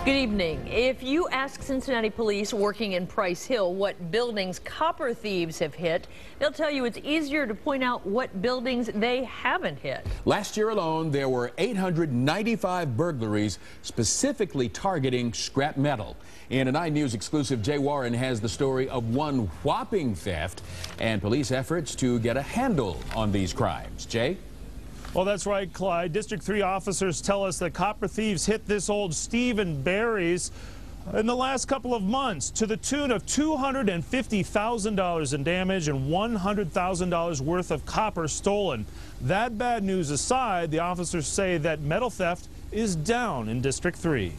Good evening. If you ask Cincinnati police working in Price Hill what buildings copper thieves have hit, they'll tell you it's easier to point out what buildings they haven't hit. Last year alone, there were 895 burglaries specifically targeting scrap metal. And a 9 News exclusive, Jay Warren has the story of one whopping theft and police efforts to get a handle on these crimes. Jay? Well, that's right, Clyde. District 3 officers tell us that copper thieves hit this old Stephen Barry's in the last couple of months to the tune of $250,000 in damage and $100,000 worth of copper stolen. That bad news aside, the officers say that metal theft is down in District 3.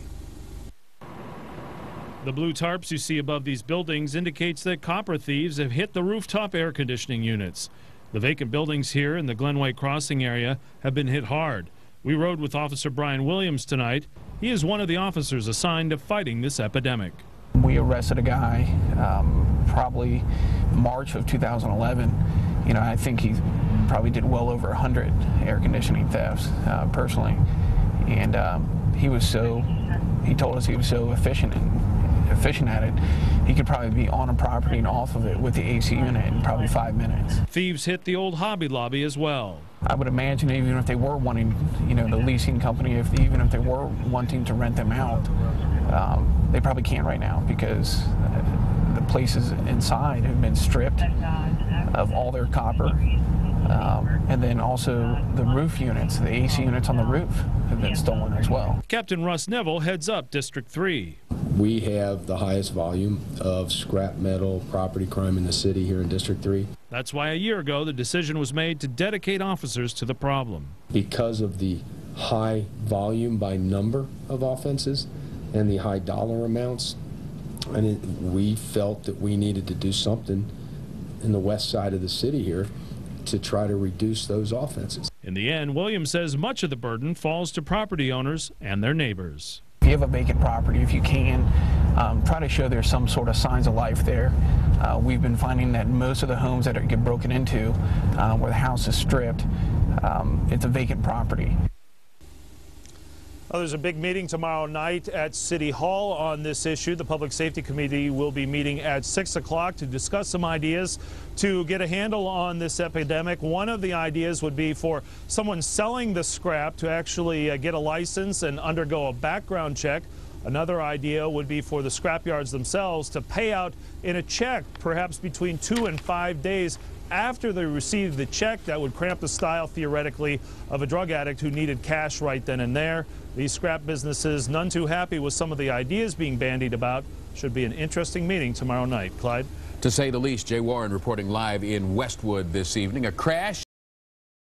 The blue tarps you see above these buildings indicates that copper thieves have hit the rooftop air conditioning units. The vacant buildings here in the Glenway Crossing area have been hit hard. We rode with Officer Brian Williams tonight. He is one of the officers assigned to fighting this epidemic. We arrested a guy probably March of 2011. I think he probably did well over 100 air conditioning thefts personally. And he told us he was so efficient at it, he could probably be on a property and off of it with the AC unit in probably 5 minutes. Thieves hit the old Hobby Lobby as well. I would imagine even if they were wanting, the leasing company, even if they were wanting to rent them out, they probably can't right now because the places inside have been stripped of all their copper. And then also the roof units, the AC units on the roof have been stolen as well. Captain Russ Neville heads up District 3. We have the highest volume of scrap metal property crime in the city here in District 3. That's why a year ago the decision was made to dedicate officers to the problem. Because of the high volume by number of offenses and the high dollar amounts, we felt that we needed to do something in the west side of the city here to try to reduce those offenses. In the end, Williams says much of the burden falls to property owners and their neighbors. If you have a vacant property, if you can, try to show there's some sort of signs of life there. We've been finding that most of the homes that get broken into, where the house is stripped, it's a vacant property. There's a big meeting tomorrow night at City Hall on this issue. The Public Safety Committee will be meeting at 6 o'clock to discuss some ideas to get a handle on this epidemic. One of the ideas would be for someone selling the scrap to actually get a license and undergo a background check. Another idea would be for the scrapyards themselves to pay out in a check, perhaps between 2 and 5 days after they receive the check. That would cramp the style, theoretically, of a drug addict who needed cash right then and there. These scrap businesses, none too happy with some of the ideas being bandied about. Should be an interesting meeting tomorrow night. Clyde? To say the least, Jay Warren reporting live in Westwood this evening. A crash